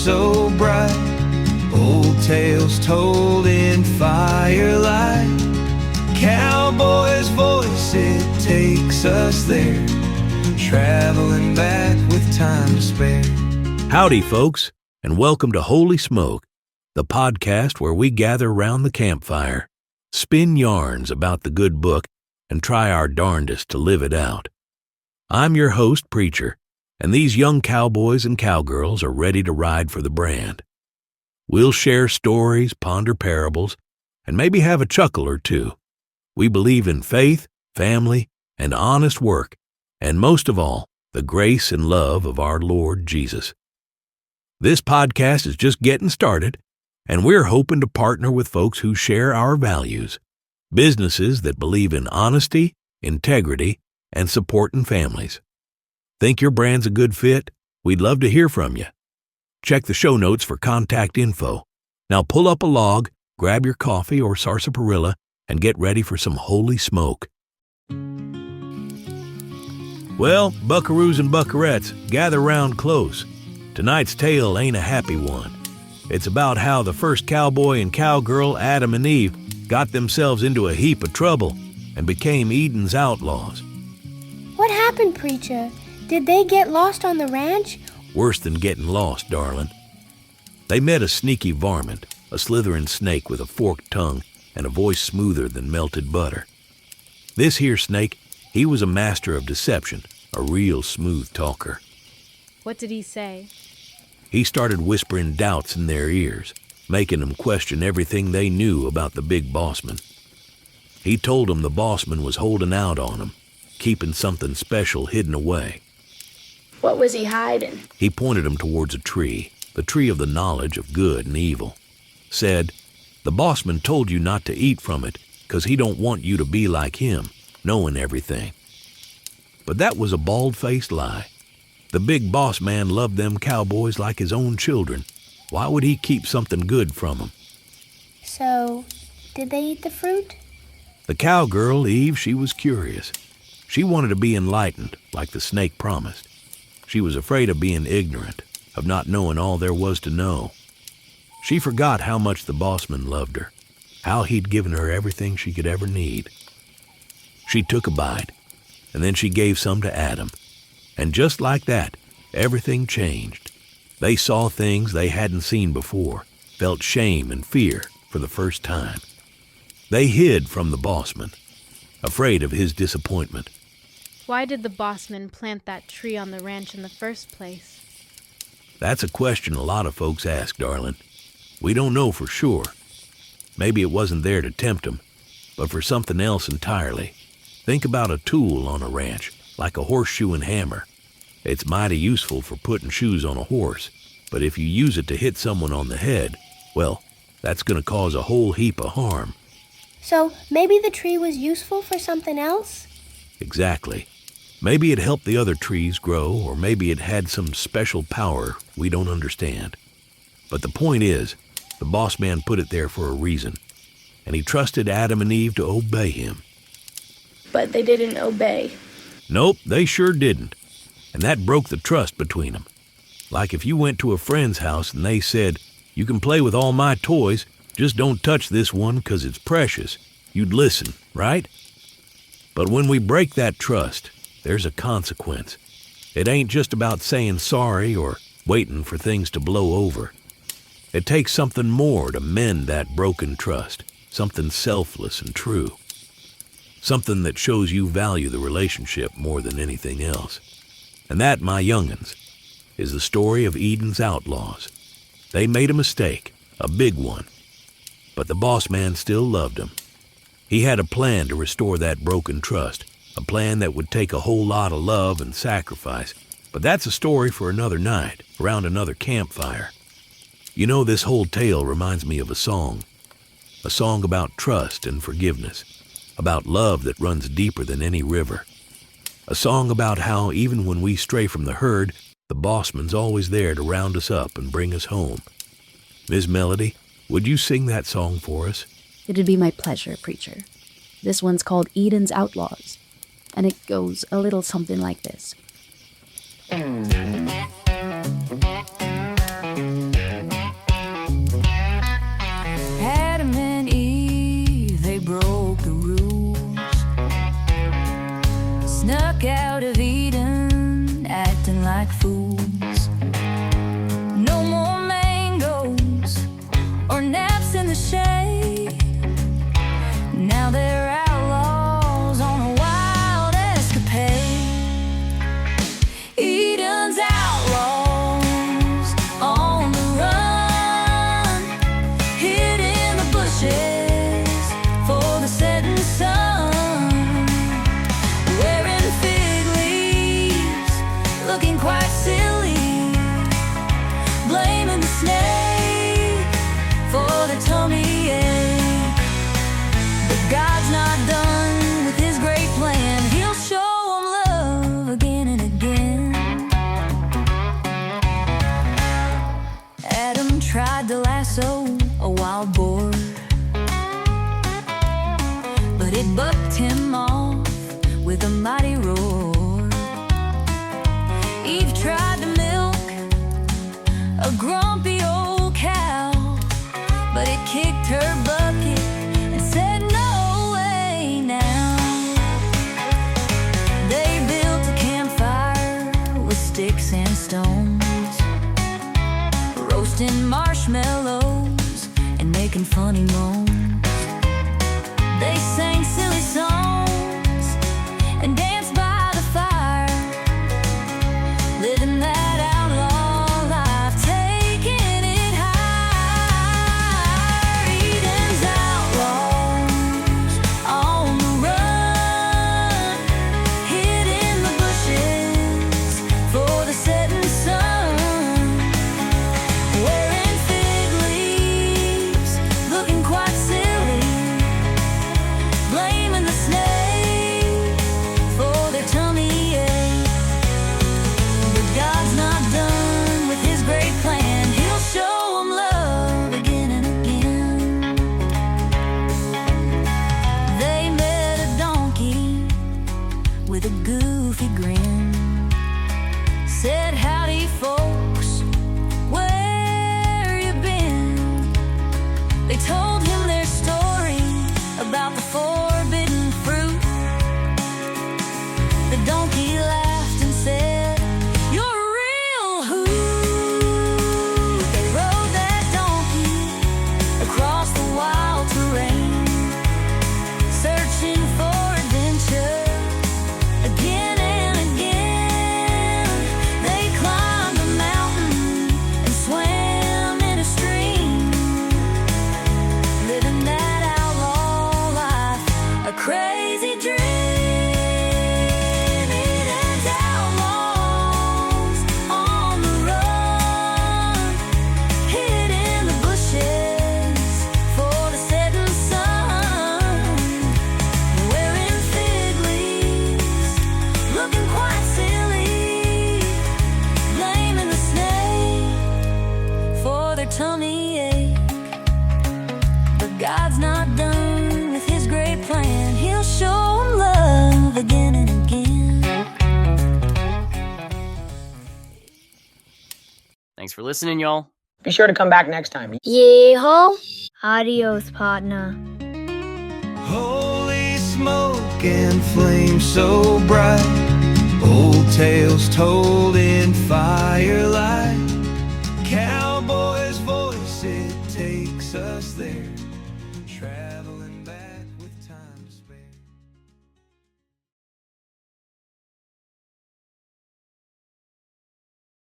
so bright, old tales told in firelight. Cowboy's voice, it takes us there, traveling back with time to spare. Howdy, folks, and welcome to Holy Smoke, the podcast where we gather round the campfire, spin yarns about the good book, and try our darndest to live it out. I'm your host, Preacher, and these young cowboys and cowgirls are ready to ride for the brand. We'll share stories, ponder parables, and maybe have a chuckle or two. We believe in faith, family, and honest work, and most of all, the grace and love of our Lord Jesus. This podcast is just getting started, and we're hoping to partner with folks who share our values, businesses that believe in honesty, integrity, and supporting families. Think your brand's a good fit? We'd love to hear from you. Check the show notes for contact info. Now pull up a log, grab your coffee or sarsaparilla, and get ready for some holy smoke. Well, buckaroos and buckarettes, gather round close. Tonight's tale ain't a happy one. It's about how the first cowboy and cowgirl, Adam and Eve, got themselves into a heap of trouble and became Eden's outlaws. What happened, Preacher? Did they get lost on the ranch? Worse than getting lost, darling. They met a sneaky varmint, a slithering snake with a forked tongue and a voice smoother than melted butter. This here snake, he was a master of deception, a real smooth talker. What did he say? He started whispering doubts in their ears, making them question everything they knew about the big bossman. He told them the bossman was holding out on them, keeping something special hidden away. What was he hiding? He pointed them towards a tree, the tree of the knowledge of good and evil. Said, "The bossman told you not to eat from it, 'cause he don't want you to be like him, knowing everything." But that was a bald-faced lie. The big boss man loved them cowboys like his own children. Why would he keep something good from them? So, did they eat the fruit? The cowgirl, Eve, she was curious. She wanted to be enlightened, like the snake promised. She was afraid of being ignorant, of not knowing all there was to know. She forgot how much the bossman loved her, how he'd given her everything she could ever need. She took a bite, and then she gave some to Adam. And just like that, everything changed. They saw things they hadn't seen before, felt shame and fear for the first time. They hid from the bossman, afraid of his disappointment. Why did the bossman plant that tree on the ranch in the first place? That's a question a lot of folks ask, darling. We don't know for sure. Maybe it wasn't there to tempt him, but for something else entirely. Think about a tool on a ranch, like a horseshoe and hammer. It's mighty useful for putting shoes on a horse, but if you use it to hit someone on the head, well, that's going to cause a whole heap of harm. So, maybe the tree was useful for something else? Exactly. Maybe it helped the other trees grow, or maybe it had some special power we don't understand. But the point is, the boss man put it there for a reason, and he trusted Adam and Eve to obey him. But they didn't obey. Nope, they sure didn't. And that broke the trust between them. Like if you went to a friend's house and they said, "You can play with all my toys, just don't touch this one 'cause it's precious," you'd listen, right? But when we break that trust, there's a consequence. It ain't just about saying sorry or waiting for things to blow over. It takes something more to mend that broken trust, something selfless and true. Something that shows you value the relationship more than anything else. And that, my young'uns, is the story of Eden's outlaws. They made a mistake, a big one. But the boss man still loved them. He had a plan to restore that broken trust, a plan that would take a whole lot of love and sacrifice. But that's a story for another night, around another campfire. You know, this whole tale reminds me of a song about trust and forgiveness, about love that runs deeper than any river. A song about how even when we stray from the herd, the bossman's always there to round us up and bring us home. Ms. Melody, would you sing that song for us? It'd be my pleasure, Preacher. This one's called Eden's Outlaws, and it goes a little something like this. acting like fools. No more mangoes or naps in the shade. Now they're outlaws on a wild escapade. Eden's outlaws on the run, hid in the bushes for the setting sun, wearing fig leaves, looking quite silly, blaming the snake for their tummy ache. But God's not done with his great plan. He'll show them love again and again. Adam tried to lasso a wild boar, but it bucked him off with a mighty roar. Eve tried to milk a grumpy old cow, but it kicked her bucket and said no way now. They built a campfire with sticks and stones, roasting marshmallows and making funny moans. They sang silly songs and danced by the fire, living that outlaw life, taking it higher. Eden's outlaws on the run, hid in the bushes for the setting sun, wearing fig leaves, looking quite silly, blaming the snake for their tummy ache. But God's not done with his great plan. He'll show them love again and again. They met a donkey with a goofy grin, said, "Howdy, folks, where you been?" They told him their story about the forbidden fruit. The donkey laughed and said, "You're a real hoot." They rode that donkey across the wild terrain, searching for adventure again and again. They climbed a mountain and swam in a stream, living that outlaw life, a crazy dream. Eden's outlaws on the run, hid in the bushes for the setting sun, wearing fig leaves, looking quite silly, blaming the snake for their tummy ache. But God's not done with his great plan. He'll show them love again and again. Thanks for listening, y'all. Be sure to come back next time. Yeehaw. Adios, partner. Holy smoke and flame so bright, old tales told in firelight. Cowboy's voice, it takes us there.